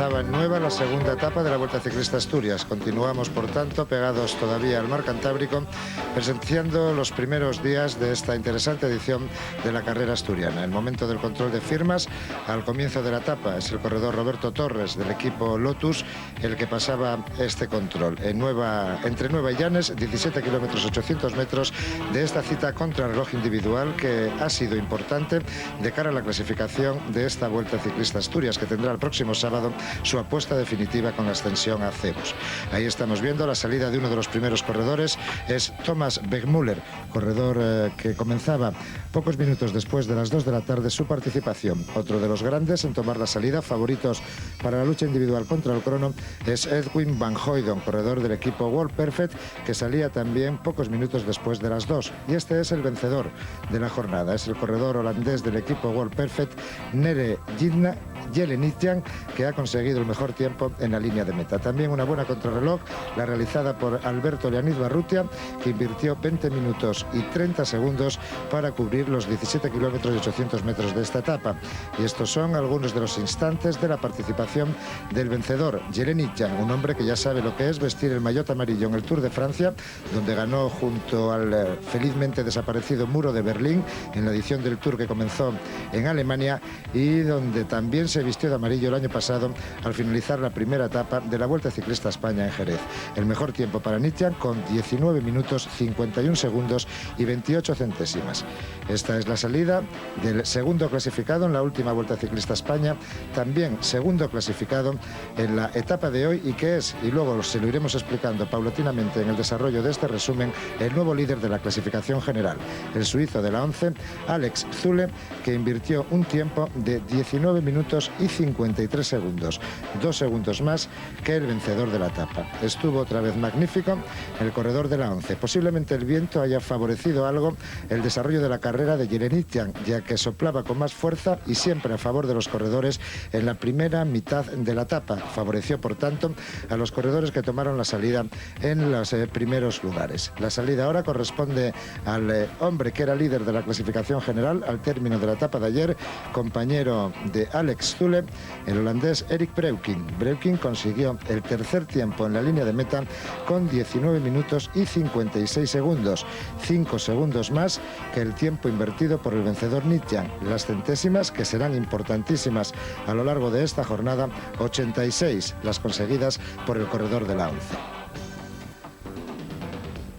comenzaba en Nueva la segunda etapa de la Vuelta Ciclista Asturias. Continuamos, por tanto, pegados todavía al mar Cantábrico, presenciando los primeros días de esta interesante edición de la carrera asturiana. El momento del control de firmas al comienzo de la etapa es el corredor Roberto Torres del equipo Lotus el que pasaba este control. Entre Nueva y Llanes, 17 kilómetros 800 metros de esta cita contrarreloj individual que ha sido importante de cara a la clasificación de esta Vuelta Ciclista Asturias, que tendrá el próximo sábado su apuesta definitiva con la ascensión a Cebus. Ahí estamos viendo la salida de uno de los primeros corredores, es Thomas Begmüller, corredor que comenzaba pocos minutos después de las 2 de la tarde su participación. Otro de los grandes en tomar la salida, favoritos para la lucha individual contra el crono, es Edwin van Hooydonk, corredor del equipo World Perfect, que salía también pocos minutos después de las 2. Y este es el vencedor de la jornada, es el corredor holandés del equipo World Perfect, Nere Jelenic, que ha conseguido el mejor tiempo en la línea de meta. También una buena contrarreloj, la realizada por Alberto Leonid Barrutia, que invirtió 20 minutos y 30 segundos para cubrir los 17 kilómetros y 800 metros de esta etapa. Y estos son algunos de los instantes de la participación del vencedor, Jelenic, un hombre que ya sabe lo que es vestir el maillot amarillo en el Tour de Francia, donde ganó junto al felizmente desaparecido Muro de Berlín en la edición del Tour que comenzó en Alemania, y donde también se vistió de amarillo el año pasado al finalizar la primera etapa de la Vuelta Ciclista a España en Jerez. El mejor tiempo para Nitjan con 19 minutos 51 segundos y 28 centésimas. Esta es la salida del segundo clasificado en la última Vuelta Ciclista a España, también segundo clasificado en la etapa de hoy, y que es, y luego se lo iremos explicando paulatinamente en el desarrollo de este resumen, el nuevo líder de la clasificación general, el suizo de la 11, Alex Zülle, que invirtió un tiempo de 19 minutos y 53 segundos, 2 segundos más que el vencedor de la etapa. Estuvo otra vez magnífico el corredor de la 11. Posiblemente el viento haya favorecido algo el desarrollo de la carrera de Jelenic, ya que soplaba con más fuerza y siempre a favor de los corredores en la primera mitad de la etapa. Favoreció, por tanto, a los corredores que tomaron la salida en los primeros lugares. La salida ahora corresponde al hombre que era líder de la clasificación general al término de la etapa de ayer, compañero de Alex Zülle, el holandés Erik Breukink. Breukink consiguió el tercer tiempo en la línea de meta con 19 minutos y 56 segundos, 5 segundos más que el tiempo invertido por el vencedor Nitjan. Las centésimas, que serán importantísimas a lo largo de esta jornada, 86 las conseguidas por el corredor de la 11.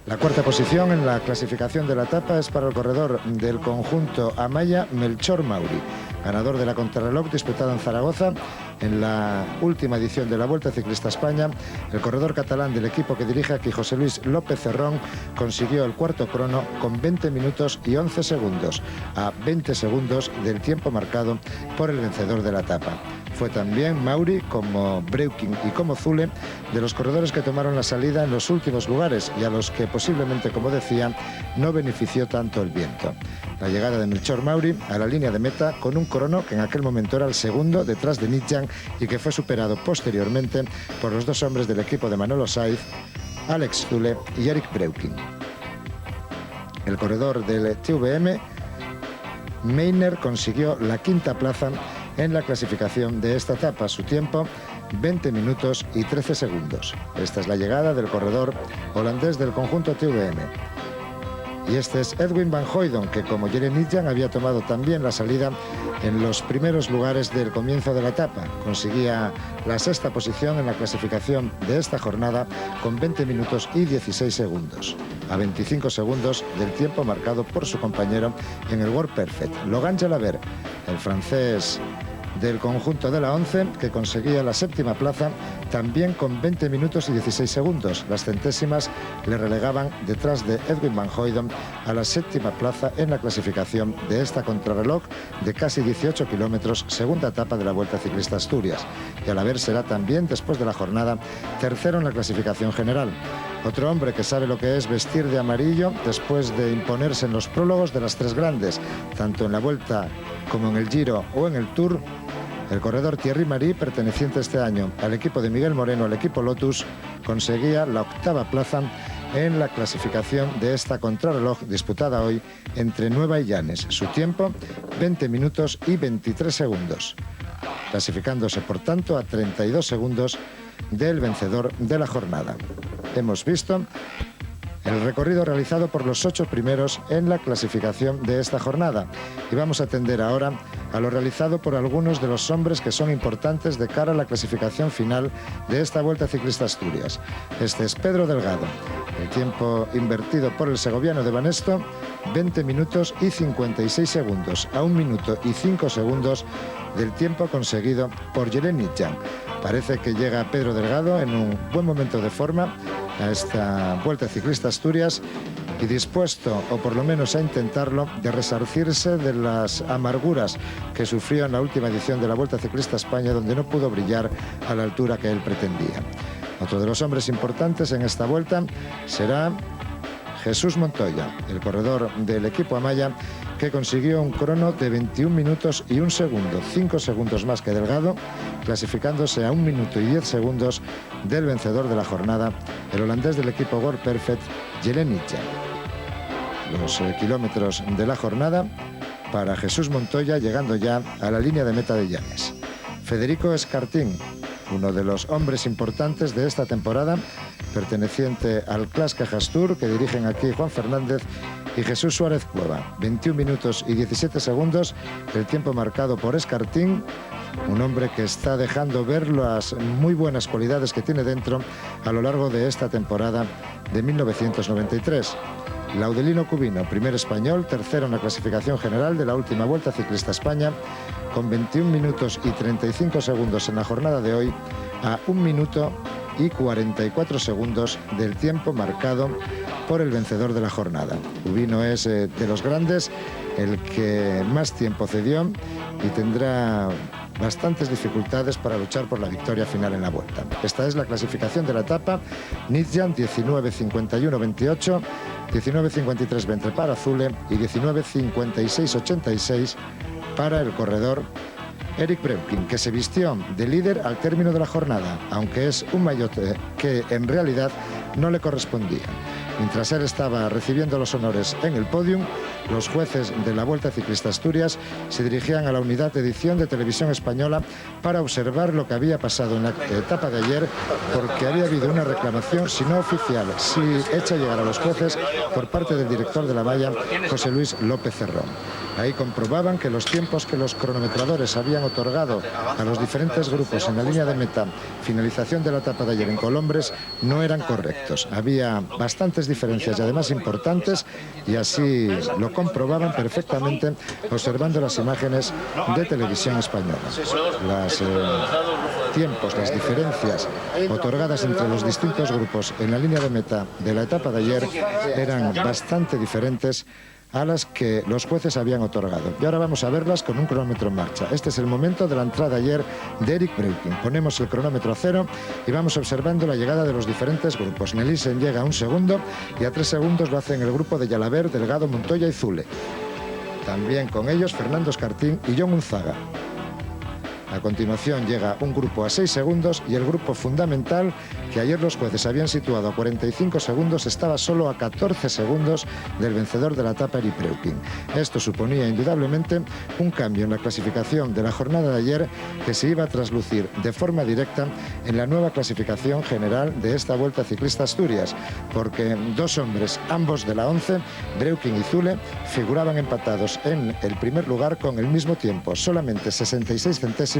La cuarta posición en la clasificación de la etapa es para el corredor del conjunto Amaya, Melchor Mauri, ganador de la contrarreloj disputada en Zaragoza en la última edición de la Vuelta Ciclista a España. El corredor catalán del equipo que dirige aquí José Luis López Cerrón consiguió el cuarto crono con 20 minutos y 11 segundos, a 20 segundos del tiempo marcado por el vencedor de la etapa. Fue también Mauri, como Breukink y como Zülle, de los corredores que tomaron la salida en los últimos lugares y a los que posiblemente, como decía, no benefició tanto el viento. La llegada de Melchor Mauri a la línea de meta con un crono que en aquel momento era el segundo detrás de Nitjan y que fue superado posteriormente por los dos hombres del equipo de Manolo Saiz, Alex Zülle y Erik Breukink. El corredor del TVM, Meiner, consiguió la quinta plaza en la clasificación de esta etapa. Su tiempo, 20 minutos y 13 segundos. Esta es la llegada del corredor holandés del conjunto TVM. Y este es Edwin van Hooydonk, que como Jelenic había tomado también la salida en los primeros lugares del comienzo de la etapa. Conseguía la sexta posición en la clasificación de esta jornada con 20 minutos y 16 segundos, a 25 segundos del tiempo marcado por su compañero en el World Perfect, Logan Jalabert, el francés del conjunto de la 11, que conseguía la séptima plaza también con 20 minutos y 16 segundos. Las centésimas le relegaban detrás de Edwin van Hooydonk a la séptima plaza en la clasificación de esta contrarreloj de casi 18 kilómetros, segunda etapa de la Vuelta Ciclista Asturias. Y Jalabert será también, después de la jornada, tercero en la clasificación general. Otro hombre que sabe lo que es vestir de amarillo después de imponerse en los prólogos de las tres grandes, tanto en la Vuelta como en el Giro o en el Tour. El corredor Thierry Marie, perteneciente este año al equipo de Miguel Moreno, al equipo Lotus, conseguía la octava plaza en la clasificación de esta contrarreloj disputada hoy entre Nueva y Llanes. Su tiempo, 20 minutos y 23 segundos. clasificándose por tanto a 32 segundos del vencedor de la jornada. Hemos visto el recorrido realizado por los 8 primeros en la clasificación de esta jornada y vamos a atender ahora a lo realizado por algunos de los hombres que son importantes de cara a la clasificación final de esta Vuelta Ciclista Asturias. Este es Pedro Delgado. El tiempo invertido por el segoviano de Banesto, 20 minutos y 56 segundos, a 1 minuto y 5 segundos del tiempo conseguido por Jeleni Jan. Parece que llega Pedro Delgado en un buen momento de forma a esta Vuelta Ciclista Asturias y dispuesto, o por lo menos a intentarlo, de resarcirse de las amarguras que sufrió en la última edición de la Vuelta Ciclista España, donde no pudo brillar a la altura que él pretendía. Otro de los hombres importantes en esta vuelta será Jesús Montoya, el corredor del equipo Amaya, que consiguió un crono de 21 minutos y 1 segundo, 5 segundos más que Delgado, clasificándose a 1 minuto y 10 segundos del vencedor de la jornada, el holandés del equipo World Perfect, Jeleni Jan. Los kilómetros de la jornada para Jesús Montoya, llegando ya a la línea de meta de Llanes. Federico Escartín, uno de los hombres importantes de esta temporada, perteneciente al Clas Cajas Tour, que dirigen aquí Juan Fernández y Jesús Suárez Cueva. 21 minutos y 17 segundos, el tiempo marcado por Escartín, un hombre que está dejando ver las muy buenas cualidades que tiene dentro a lo largo de esta temporada de 1993. Laudelino Cubino, primer español, tercero en la clasificación general de la última Vuelta Ciclista España, con 21 minutos y 35 segundos en la jornada de hoy, a 1 minuto y 44 segundos del tiempo marcado por el vencedor de la jornada. Cubino es de los grandes el que más tiempo cedió y tendrá bastantes dificultades para luchar por la victoria final en la Vuelta. Esta es la clasificación de la etapa. Nizjan 19.51.28, 19.53.20 para Zule y 19.56.86 para el corredor Eric Breukink, que se vistió de líder al término de la jornada, aunque es un maillot que en realidad no le correspondía. Mientras él estaba recibiendo los honores en el podium, los jueces de la Vuelta Ciclista Asturias se dirigían a la unidad de edición de Televisión Española para observar lo que había pasado en la etapa de ayer, porque había habido una reclamación, si no oficial, sí hecha llegar a los jueces por parte del director de la valla, José Luis López Cerrón. Ahí comprobaban que los tiempos que los cronometradores habían otorgado a los diferentes grupos en la línea de meta, finalización de la etapa de ayer en Colombres, no eran correctos. Había bastantes diferencias y además importantes, y así lo comprobaban perfectamente observando las imágenes de Televisión Española. Los tiempos, las diferencias otorgadas entre los distintos grupos en la línea de meta de la etapa de ayer eran bastante diferentes a las que los jueces habían otorgado. Y ahora vamos a verlas con un cronómetro en marcha. Este es el momento de la entrada ayer de Eric Breukink. Ponemos el cronómetro a 0 y vamos observando la llegada de los diferentes grupos. Nelissen llega a 1 segundo y a 3 segundos lo hacen el grupo de Jalabert, Delgado, Montoya y Zule. También con ellos Fernando Escartín y John Unzaga. A continuación llega un grupo a 6 segundos y el grupo fundamental, que ayer los jueces habían situado a 45 segundos, estaba solo a 14 segundos del vencedor de la etapa, Eric Breukink. Esto suponía indudablemente un cambio en la clasificación de la jornada de ayer, que se iba a traslucir de forma directa en la nueva clasificación general de esta Vuelta Ciclista Asturias, porque dos hombres, ambos de la 11, Breukink y Zule, figuraban empatados en el primer lugar con el mismo tiempo, solamente 66 centésimas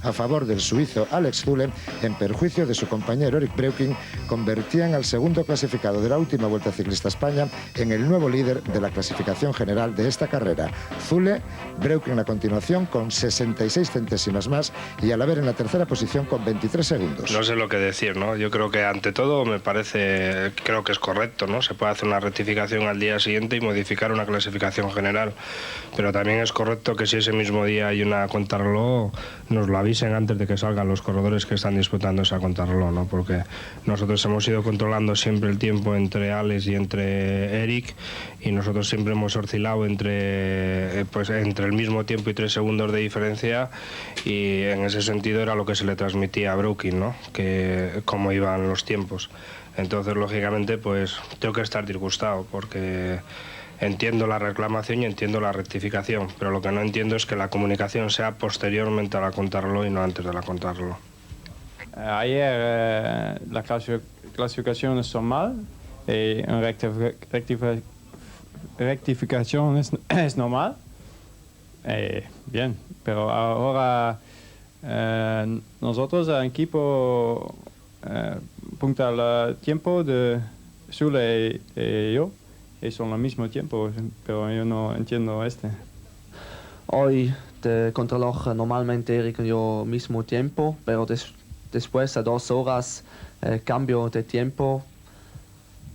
a favor del suizo Alex Zule, en perjuicio de su compañero Eric Breukink. Convertían al segundo clasificado de la última Vuelta Ciclista España en el nuevo líder de la clasificación general de esta carrera. Zule, Breukink a continuación con 66 centésimas más y Jalabert en la tercera posición con 23 segundos. No sé lo que decir, ¿no? Yo creo que ante todo me parece, creo que es correcto, ¿no? Se puede hacer una rectificación al día siguiente y modificar una clasificación general, pero también es correcto que si ese mismo día hay una contrarreloj, nos lo avisen antes de que salgan los corredores que están disputando esa contrarreloj, ¿no? Porque nosotros hemos ido controlando siempre el tiempo entre Alex y entre Eric, y nosotros siempre hemos oscilado entre el mismo tiempo y 3 segundos de diferencia, y en ese sentido era lo que se le transmitía a Breukink, ¿no? Que cómo iban los tiempos. Entonces, lógicamente, pues tengo que estar disgustado porque entiendo la reclamación y entiendo la rectificación, pero lo que no entiendo es que la comunicación sea posteriormente a la contrarreloj y no antes de la contrarreloj. Ayer la clasificación es normal y una rectificación es normal. Bien, pero ahora nosotros, el equipo, punta el tiempo de Zule y yo, y son al mismo tiempo, pero yo no entiendo este. Hoy de contrarreloj normalmente Eric y yo mismo tiempo, pero después a 2 horas cambio de tiempo.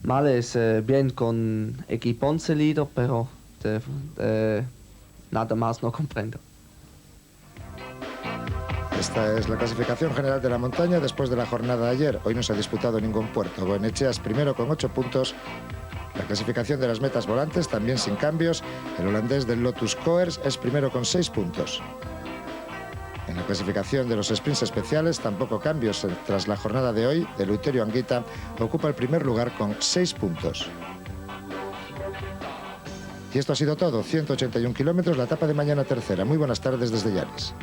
Mal es bien con equipo 11 líder, pero nada más no comprendo. Esta es la clasificación general de la montaña después de la jornada de ayer. Hoy no se ha disputado ningún puerto. Goinecheas primero con 8 puntos. La clasificación de las metas volantes también sin cambios. El holandés del Lotus Coers es primero con 6 puntos. En la clasificación de los sprints especiales tampoco cambios. Tras la jornada de hoy, Eleuterio Anguita ocupa el primer lugar con 6 puntos. Y esto ha sido todo. 181 kilómetros, la etapa de mañana tercera. Muy buenas tardes desde Llanes.